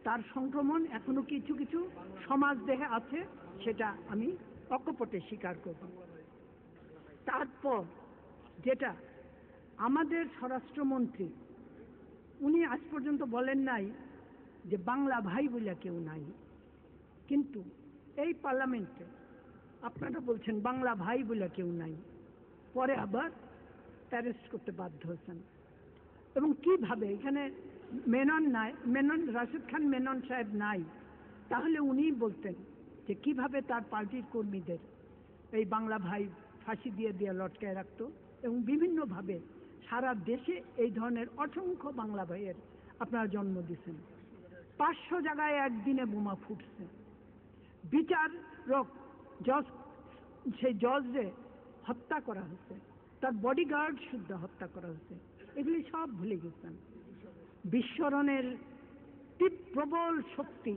তার সংক্রমণ এখনো কিছু কিছু সমাজ দেহে আছে, সেটা আমি অকপটে স্বীকার করব। তারপর যেটা আমাদের স্বরাষ্ট্রমন্ত্রী, উনি আজ পর্যন্ত বলেন নাই যে বাংলা ভাই বলে কেউ নাই, কিন্তু এই পার্লামেন্টে আপনারা বলছেন বাংলা ভাই বলে কেউ নাই, পরে আবার অ্যারেস্ট করতে বাধ্য হয়েছেন। এবং কিভাবে এখানে মেনন নাই, মেনন রাশেদ খান মেনন সাহেব নাই, তাহলে উনিই বলতেন যে কিভাবে তার পার্টির কর্মীদের এই বাংলা ভাই ফাঁসি দিয়ে দিয়ে লটকায় রাখতো, এবং বিভিন্নভাবে সারা দেশে এই ধরনের অসংখ্য বাংলা ভাইয়ের আপনারা জন্ম দিয়েছেন। 500 জায়গায় একদিনে বোমা ফুটছে। বিচারক জজ, সেই জজরে হত্যা করা হয়েছে, তার বডিগার্ড শুদ্ধ হত্যা করা হয়েছে। এগুলি সব ভুলে গেছেন। বিস্মরণের প্রবল শক্তি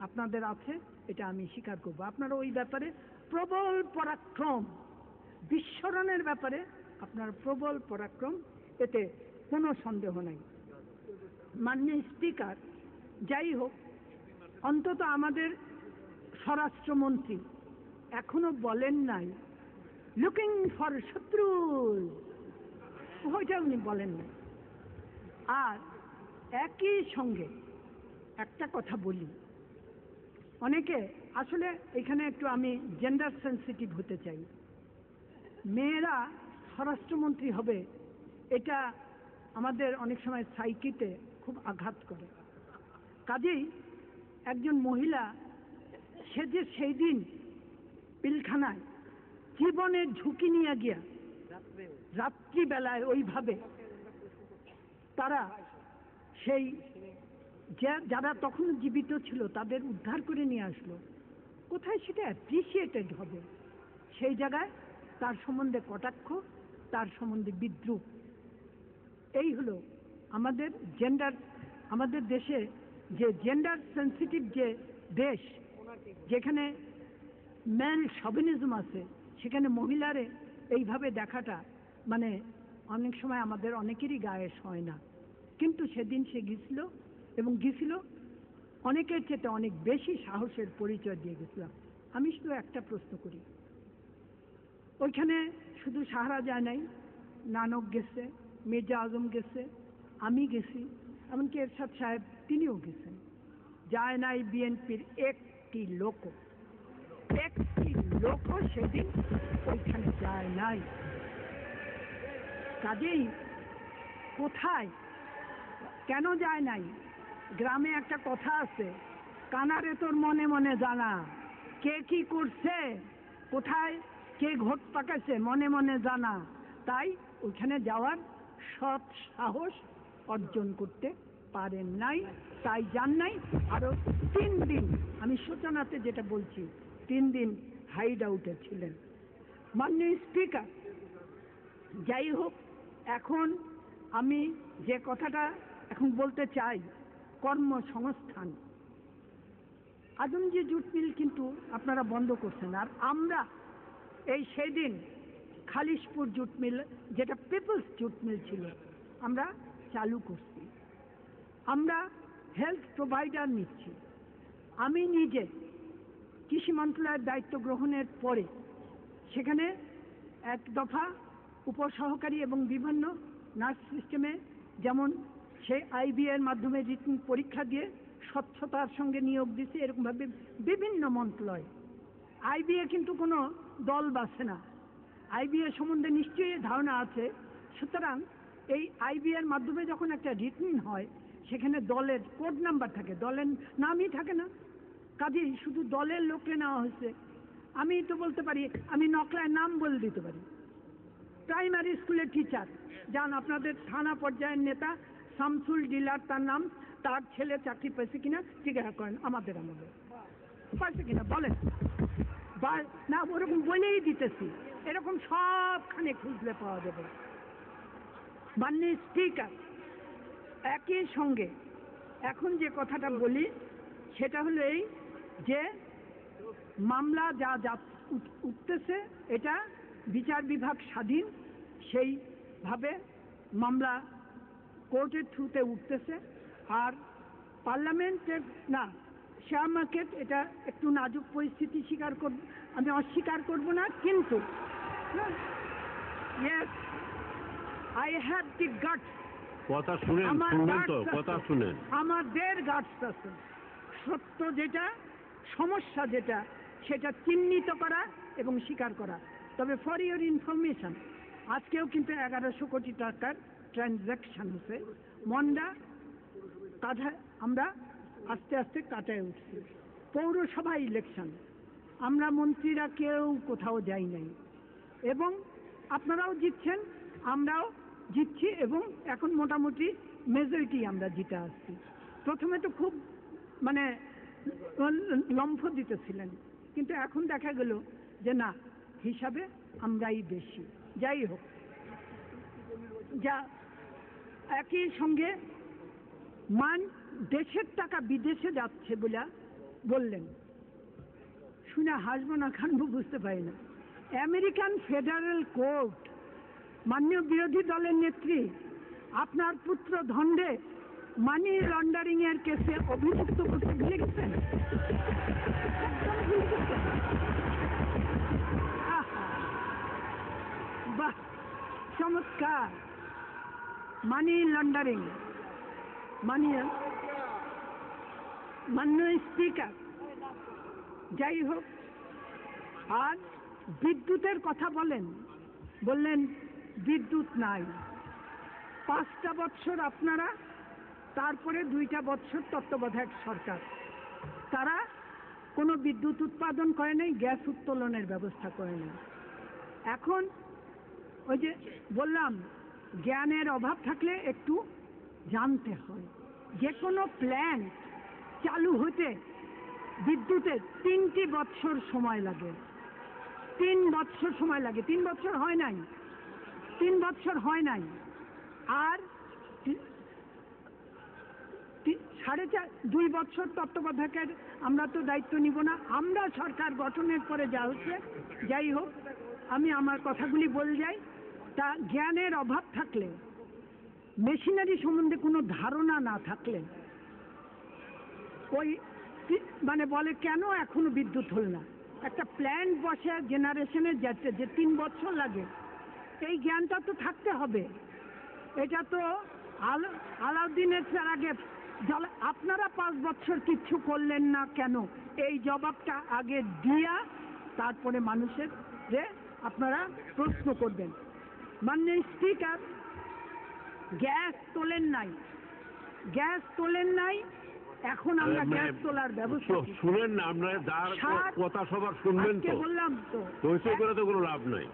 আপনাদের আছে, এটা আমি স্বীকার করব। আপনারা ওই ব্যাপারে প্রবল পরাক্রম, বিস্মরণের ব্যাপারে আপনার প্রবল পরাক্রম, এতে কোনো সন্দেহ নাই। মাননীয় স্পিকার, যাই হোক, অন্তত আমাদের স্বরাষ্ট্রমন্ত্রী এখনো বলেন নাই লুকিং ফর শত্রু, ওইটা উনি বলেন নাই। আর একই সঙ্গে একটা কথা বলি, অনেকে আসলে এখানে একটু আমি জেন্ডার সেন্সিটিভ হতে চাই। মেয়েরা স্বরাষ্ট্রমন্ত্রী হবে, এটা আমাদের অনেক সময় সাইকিতে খুব আঘাত করে। কাজেই একজন মহিলা, সে যে সেই দিন পিলখানায় জীবনের ঝুঁকি নিয়ে গিয়া রাত্রিবেলায় ওইভাবে তারা সেই যারা তখন জীবিত ছিল তাদের উদ্ধার করে নিয়ে আসলো, কোথায় সেটা অ্যাপ্রিসিয়েটেড হবে? সেই জায়গায় তার সম্বন্ধে কটাক্ষ, তার সম্বন্ধে বিদ্রুপ। এই হলো আমাদের জেন্ডার, আমাদের দেশে যে জেন্ডার সেন্সিটিভ যে দেশ, যেখানে ম্যান শভিনিজম আছে, সেখানে মহিলারে এইভাবে দেখাটা মানে অনেক সময় আমাদের অনেকেরই গায়ে হয় না। কিন্তু সেদিন সে গেছিল, এবং গেছিল অনেকের চেয়ে অনেক বেশি সাহসের পরিচয় দিয়ে গেছিলাম। আমি শুধু একটা প্রশ্ন করি, ওইখানে শুধু সাহারা যায় নাই, নানক গেছে, মির্জা আজম গেছে, আমি গেছি, এমনকি এরশাদ সাহেব তিনিও গেছেন। যায় নাই বিএনপির একটি লোক সেদিন ওইখানে যায় নাই। কাজেই কোথায় কেন যায় নাই? গ্রামে একটা কথা আছে, কানারে তোর মনে মনে জানা, কে কি করছে, কোথায় কে ঘট পাকাছে মনে মনে জানা। তাই ওইখানে যাওয়ার সৎ সাহস অর্জন করতে পারেন নাই, তাই যান নাই। আরো 3 দিন, আমি সূচনাতে যেটা বলছি, 3 দিন হাইড আউটে ছিলেন। মাননীয় স্পিকার, যাই হোক, এখন আমি যে কথাটা এখন বলতে চাই, কর্মসংস্থান। আজমজি জুট মিল কিন্তু আপনারা বন্ধ করছেন, আর আমরা এই সেদিন খালিশপুর জুট মিল, যেটা পিপলস জুট মিল ছিল, আমরা চালু করছি। আমরা হেলথ প্রোভাইডার নিচ্ছি। আমি নিজে কৃষি মন্ত্রণালয়ের দায়িত্ব গ্রহণের পরে সেখানে 1 দফা উপসহকারী এবং বিভিন্ন নার্স সিস্টেমে, যেমন সেই আইবিএর মাধ্যমে রিটিন পরীক্ষা দিয়ে স্বচ্ছতার সঙ্গে নিয়োগ দিচ্ছে, এরকমভাবে বিভিন্ন মন্ত্রণালয়। আইবিএ কিন্তু কোনো দল বাছে না, আইবিএ সম্বন্ধে নিশ্চয়ই ধারণা আছে। সুতরাং এই আইবিএর মাধ্যমে যখন একটা রিটিন হয়, সেখানে দলের কোড নাম্বার থাকে, দলের নামই থাকে না। কাজেই শুধু দলের লোককে নেওয়া হয়েছে। আমি তো বলতে পারি, আমি নকলায় নাম বলে দিতে পারি। প্রাইমারি স্কুলের টিচার যান, আপনাদের থানা পর্যায়ের নেতা শামসুল ডিলার তার নাম, তার ছেলে চাকরি পেয়েছে কিনা জিজ্ঞাসা করেন আমাদের আমলে, পাইছে কিনা বলেন। বা না, ওরকম বলেই দিতেছি, এরকম সবখানে খুঁজলে পাওয়া যাবে। মাননীয় স্পিকার, একই সঙ্গে এখন যে কথাটা বলি সেটা হলো এই যে মামলা যা যা উঠতেছে, এটা বিচার বিভাগ স্বাধীন, সেইভাবে মামলা কোর্টের থ্রুতে উঠতেছে। আর পার্লামেন্টের না, শেয়ার মার্কেট এটা একটু নাজুক পরিস্থিতি স্বীকার করব, আমি অস্বীকার করব না, কিন্তু yes I have the guts. কথা শুনেন, শুনবেন তো, কথা শুনেন। আমাদের গাটস আছে, সত্য যেটা, সমস্যা যেটা, সেটা চিহ্নিত করা এবং স্বীকার করা। তবে ফর ইউর ইনফরমেশন, আজকেও কিন্তু 1100 কোটি টাকার ট্রানজ্যাকশন হচ্ছে। মন্দা কাঁধা আমরা আস্তে আস্তে কাটায় উঠছি। পৌরসভা ইলেকশন, আমরা মন্ত্রীরা কেউ কোথাও যাই নাই, এবং আপনারাও জিতছেন, আমরাও জিতছি, এবং এখন মোটামুটি মেজরিটি আমরা জিতে আসছি। প্রথমে তো খুব মানে লম্ফ দিতেছিলেন, কিন্তু এখন দেখা গেল যে না, হিসাবে আমরাই বেশি। যাই হোক, যা একই সঙ্গে দেশের টাকা বিদেশে যাচ্ছে বলে বললেন, শুনে হাসবো না কানবো বুঝতে পারি না। আমেরিকান ফেডারেল কোর্ট মাননীয় বিরোধী দলের নেত্রী আপনার পুত্র ধন্ডে মানি লন্ডারিং এর কেসে অভিযুক্ত করতে ভুলে গেছেন। বাহ, চমৎকার! মানি লন্ডারিং, মাননীয় স্পিকার। যাই হোক, আর বিদ্যুতের কথা বললেন বিদ্যুৎ নাই। 5টা বছর আপনারা, তারপরে 2টা বছর তত্ত্বাবধায়ক সরকার, তারা কোনো বিদ্যুৎ উৎপাদন করে নাই, গ্যাস উত্তোলনের ব্যবস্থা করে নাই। এখন ওই যে বললাম, জ্ঞানের অভাব থাকলে একটু জানতে হয়। যে কোনো প্ল্যান্ট চালু হতে বিদ্যুতের 3টি বছর সময় লাগে। 3 বছর সময় লাগে। 3 বছর হয় নাই, 3 বছর হয় নাই। আর 2.5 বছর তত্ত্বাবধায়কের আমরা তো দায়িত্ব নিব না, আমরা সরকার গঠনের পরে যা হচ্ছে। যাই হোক, আমি আমার কথাগুলি বলে যাই। তা জ্ঞানের অভাব থাকলে, মেশিনারি সম্বন্ধে কোনো ধারণা না থাকলে, ওই মানে বলে কেন এখনো বিদ্যুৎ হল না। একটা প্ল্যান্ট বসে জেনারেশনের যাচ্ছে যে 3 বছর লাগে, এই জ্ঞানটা তো থাকতে হবে। এটা তো আলাউদ্দিনের আগে আপনারা 5 বছর কিচ্ছু করলেন না কেন, এই জবাবটা আগে দিয়া তারপরে মানুষের যে আপনারা প্রশ্ন করবেন। মাননীয় স্পিকার, গ্যাস তোলেন নাই, এখন আমরা গ্যাস তোলার ব্যবস্থা শুনেন না, আমরা যার কথা সবার শুনবেন তো, বললাম তো, করে তো কোনো লাভ নাই,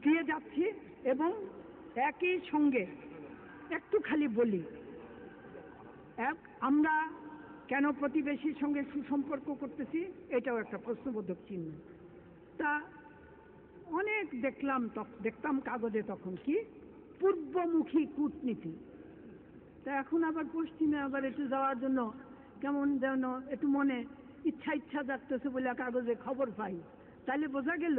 দিয়ে যাচ্ছি। এবং একই সঙ্গে একটু খালি বলি, আমরা কেন প্রতিবেশীর সঙ্গে সুসম্পর্ক করতেছি, এটাও একটা প্রশ্নবোধক চিহ্ন। তা অনেক দেখতাম কাগজে, তখন কি পূর্বমুখী কূটনীতি। তা এখন আবার পশ্চিমে আবার একটু যাওয়ার জন্য কেমন যেন একটু মনে ইচ্ছা জাগতেছে বলে কাগজে খবর পাই। তাহলে বোঝা গেল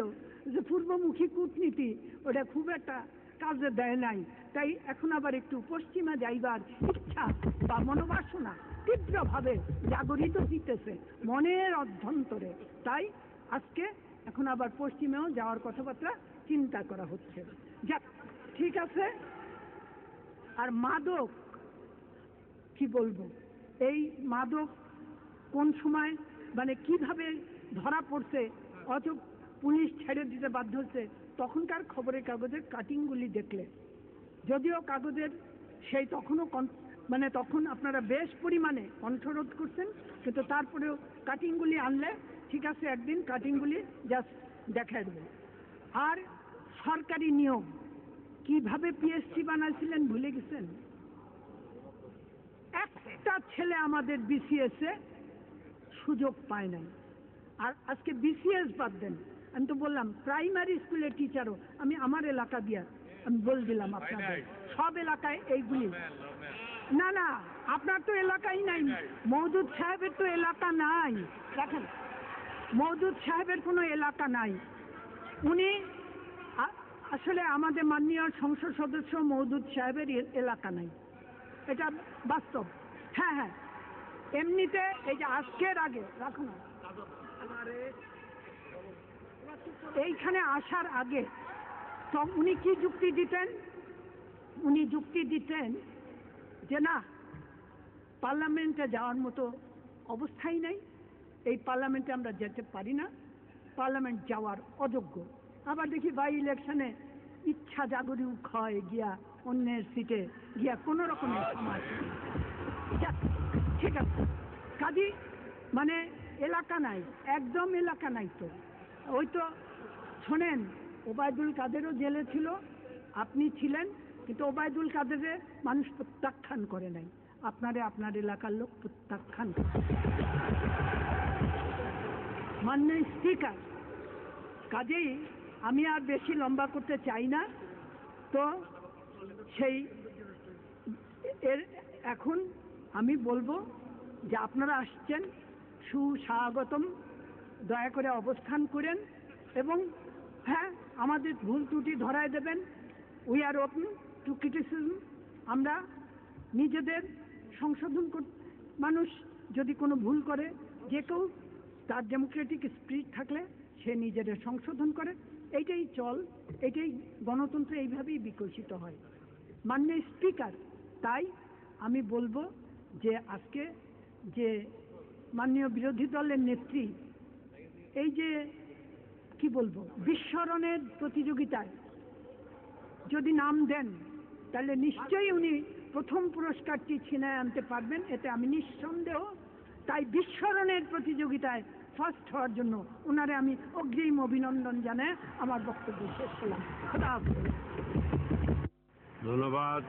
যে পূর্বমুখী কূটনীতি ওটা খুব একটা কাজে দেয় নাই। তাই এখন আবার একটু পশ্চিমে যাইবার ইচ্ছা বা মনোবাসনা তীব্রভাবে জাগরিত হইতেছে মনের অভ্যন্তরে। তাই আজকে এখন আবার পশ্চিমেও যাওয়ার কথাবার্তা চিন্তা করা হচ্ছে। যাক, ঠিক আছে। আর মাদক কি বলবো, এই মাদক কোন সময় মানে কিভাবে ধরা পড়ছে, অত পুলিশ ছেড়ে দিতে বাধ্য হচ্ছে, তখনকার খবরের কাগজের কাটিংগুলি দেখলে, যদিও কাগজের সেই তখনও মানে তখন আপনারা বেশ পরিমাণে কণ্ঠরোধ করছেন, কিন্তু তারপরেও কাটিংগুলি আনলে ঠিক আছে, একদিন কাটিংগুলি জাস্ট দেখাই দেবে। আর সরকারি নিয়োগ কিভাবে পিএসসি বানাইছিলেন ভুলে গেছেন? একটা ছেলে আমাদের বিসিএস এ সুযোগ পায় নাই। আর আজকে বিসিএস বাদ দেন, আমি তো বললাম প্রাইমারি স্কুলের টিচারও, আমি আমার এলাকা দিয়া আমি বল দিলাম আপনাদের, সব এলাকায় এইগুলি না, আপনার তো এলাকাই নাই। মওদুদ সাহেবের তো এলাকা নাই। দেখেন, মওদুদ সাহেবের কোনো এলাকা নাই। উনি আসলে আমাদের মাননীয় সংসদ সদস্য মওদুদ সাহেবের এলাকা নাই, এটা বাস্তব। হ্যাঁ, এমনিতে এই যে আজকের আগে রাখো না, এইখানে আসার আগে তো উনি কি যুক্তি দিতেন? উনি যুক্তি দিতেন যে না, পার্লামেন্টে যাওয়ার মতো অবস্থাই নাই, এই পার্লামেন্টে আমরা যেতে পারি না, পার্লামেন্ট যাওয়ার অযোগ্য। আবার দেখি বাই ইলেকশনে ইচ্ছা জাগরুক হয় গিয়া অন্যের সিটে গিয়া কোনো রকমের সমাজ। ঠিক আছে, কাজী মানে এলাকা নাই, একদম এলাকা নাই। তো ওই তো শোনেন, ওবায়দুল কাদেরও জেলে ছিল, আপনি ছিলেন, কিন্তু ওবায়দুল কাদেরের মানুষ প্রত্যাখ্যান করে নাই, আপনারে আপনার এলাকার লোক প্রত্যাখ্যান করে। মাননীয় স্পিকার, কাজেই আমি আর বেশি লম্বা করতে চাই না। তো সেই এর এখন আমি বলবো যে আপনারা আসছেন, সুস্বাগতম, দয়া করে অবস্থান করেন এবং হ্যাঁ আমাদের ভুল ত্রুটি ধরায় দেবেন। We are open to criticism. আমরা নিজেদের সংশোধন মানুষ যদি কোনো ভুল করে, যে কেউ তার ডেমোক্রেটিক স্পিরিট থাকলে সে নিজেদের সংশোধন করে, এইটাই চল, এইটাই গণতন্ত্র, এইভাবেই বিকশিত হয়। মাননীয় স্পিকার, তাই আমি বলবো যে আজকে যে মাননীয় বিরোধী দলের নেত্রী এই যে কি বলবো বিস্মরণের প্রতিযোগিতায় যদি নাম দেন, তাহলে নিশ্চয়ই উনি প্রথম পুরস্কারটি ছিনায় আনতে পারবেন, এতে আমি নিঃসন্দেহ। তাই বিস্মরণের প্রতিযোগিতায় ফার্স্ট হওয়ার জন্য ওনারে আমি অগ্রিম অভিনন্দন জানাই আমার বক্তব্য শেষ করলাম। খোদা হাফেজ। ধন্যবাদ।